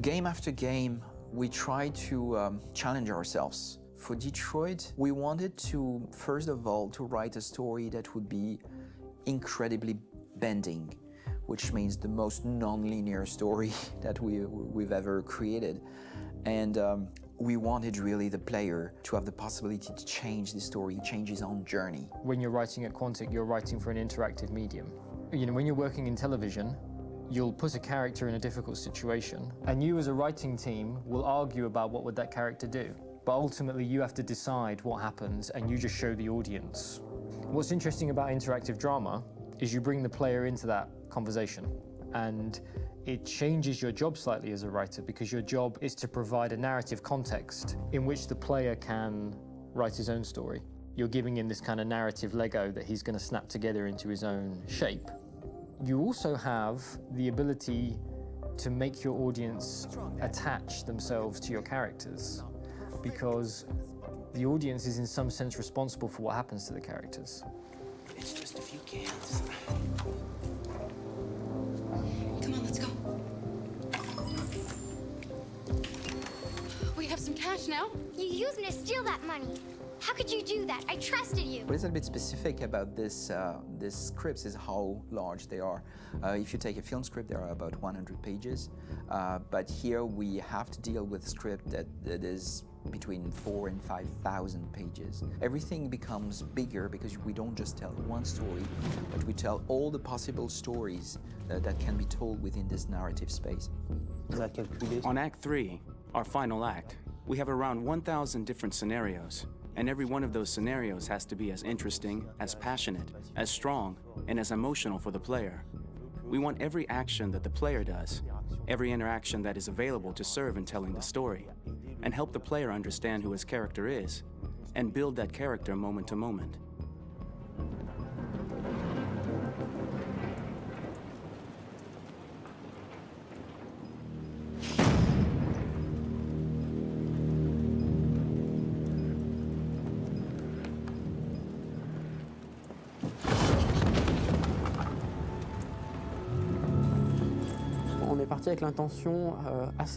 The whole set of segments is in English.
Game after game, we try to challenge ourselves. For Detroit, we wanted to, first of all, to write a story that would be incredibly bending, which means the most non-linear story that we've ever created. And we wanted really the player to have the possibility to change the story, change his own journey. When you're writing at Quantic, you're writing for an interactive medium. You know, when you're working in television, you'll put a character in a difficult situation, and you as a writing team will argue about what would that character do. But ultimately, you have to decide what happens, and you just show the audience. What's interesting about interactive drama is you bring the player into that conversation, and it changes your job slightly as a writer, because your job is to provide a narrative context in which the player can write his own story. You're giving him this kind of narrative Lego that he's going to snap together into his own shape. You also have the ability to make your audience attach themselves to your characters, because the audience is in some sense responsible for what happens to the characters. It's just a few cans. Come on, let's go. We have some cash now. You used me to steal that money. How could you do that? I trusted you. What is a bit specific about these scripts is how large they are. If you take a film script, there are about 100 pages. But here we have to deal with a script that is between 4,000 and 5,000 pages. Everything becomes bigger because we don't just tell one story, but we tell all the possible stories that can be told within this narrative space. On Act 3, our final act, we have around 1,000 different scenarios. And every one of those scenarios has to be as interesting, as passionate, as strong, and as emotional for the player. We want every action that the player does, every interaction that is available to serve in telling the story, and help the player understand who his character is, and build that character moment to moment.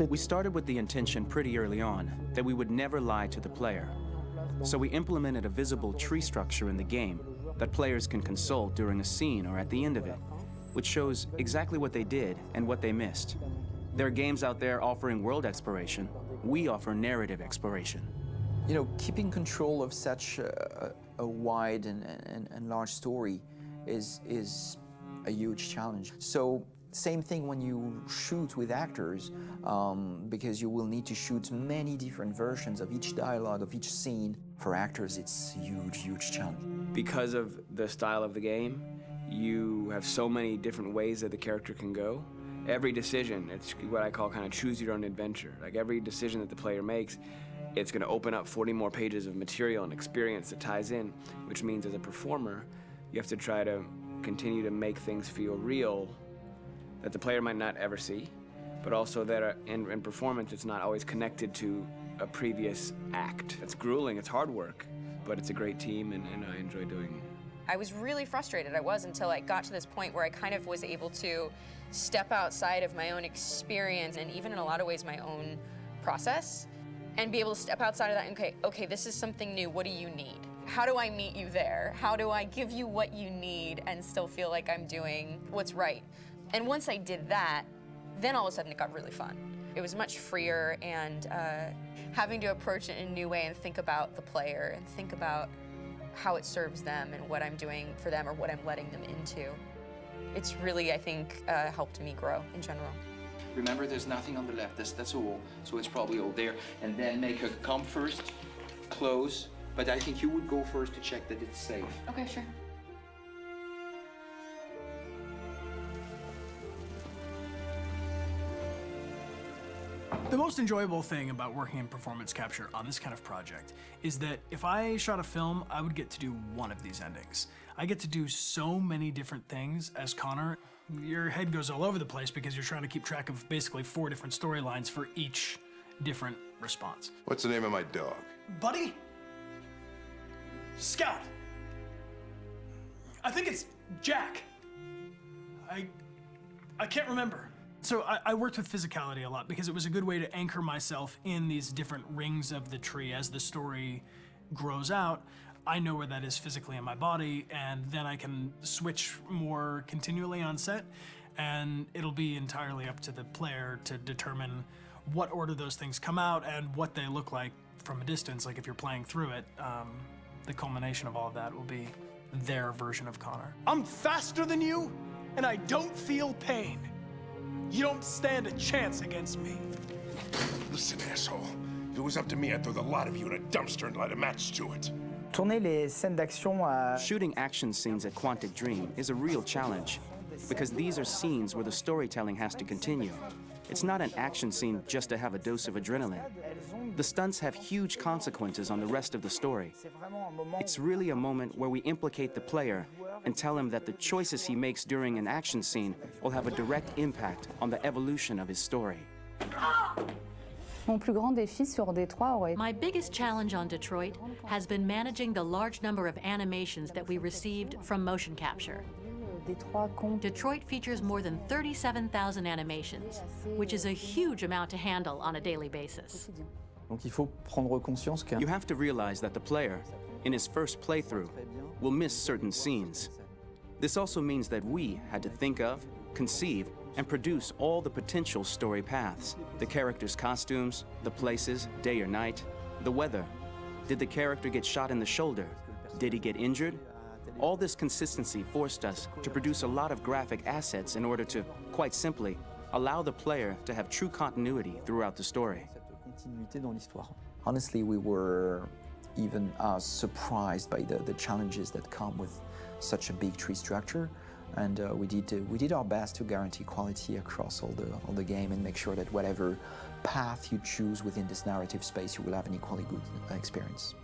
We started with the intention pretty early on that we would never lie to the player. So we implemented a visible tree structure in the game that players can consult during a scene or at the end of it, which shows exactly what they did and what they missed. There are games out there offering world exploration. We offer narrative exploration. You know, keeping control of such a wide and large story is a huge challenge. So same thing when you shoot with actors, because you will need to shoot many different versions of each dialogue, of each scene. For actors, it's a huge, huge challenge. Because of the style of the game, you have so many different ways that the character can go. Every decision, it's what I call kind of choose your own adventure. Like every decision that the player makes, it's going to open up 40 more pages of material and experience that ties in, which means as a performer, you have to try to continue to make things feel real that the player might not ever see, but also that in performance, it's not always connected to a previous act. It's grueling, it's hard work, but it's a great team, and I enjoy doing it. I was really frustrated. I was until I got to this point where I kind of was able to step outside of my own experience and even in a lot of ways my own process and be able to step outside of that and okay, this is something new. What do you need? How do I meet you there? How do I give you what you need and still feel like I'm doing what's right? And once I did that, then all of a sudden it got really fun. It was much freer, and having to approach it in a new way and think about the player and think about how it serves them and what I'm doing for them or what I'm letting them into. It's really, I think, helped me grow in general. Remember, there's nothing on the left. That's a wall, so it's probably all there. And then make her come first, close. But I think you would go first to check that it's safe. Okay, sure. The most enjoyable thing about working in performance capture on this kind of project is that if I shot a film, I would get to do one of these endings. I get to do so many different things as Connor. Your head goes all over the place because you're trying to keep track of basically 4 different storylines for each different response. What's the name of my dog? Buddy? Scout. I think it's Jack. I can't remember. So I worked with physicality a lot because it was a good way to anchor myself in these different rings of the tree. As the story grows out, I know where that is physically in my body, and then I can switch more continually on set, and it'll be entirely up to the player to determine what order those things come out and what they look like from a distance. Like if you're playing through it, the culmination of all of that will be their version of Connor. I'm faster than you, and I don't feel pain. You don't stand a chance against me. Listen, asshole. If it was up to me, I'd throw the lot of you in a dumpster and light a match to it. Tourner les scènes d'action à... Shooting action scenes at Quantic Dream is a real challenge, because these are scenes where the storytelling has to continue. It's not an action scene just to have a dose of adrenaline. The stunts have huge consequences on the rest of the story. It's really a moment where we implicate the player and tell him that the choices he makes during an action scene will have a direct impact on the evolution of his story. Mon plus grand défi sur Detroit aurait... My biggest challenge on Detroit has been managing the large number of animations that we received from motion capture. Detroit features more than 37,000 animations, which is a huge amount to handle on a daily basis. Donc il faut prendre conscience que... You have to realize that the player, in his first playthrough, will miss certain scenes. This also means that we had to think of, conceive, and produce all the potential story paths. The characters' costumes, the places, day or night, the weather. Did the character get shot in the shoulder? Did he get injured? All this consistency forced us to produce a lot of graphic assets in order to, quite simply, allow the player to have true continuity throughout the story. Honestly, we were even surprised by the challenges that come with such a big tree structure, and we did our best to guarantee quality across all the game and make sure that whatever path you choose within this narrative space, you will have an equally good experience.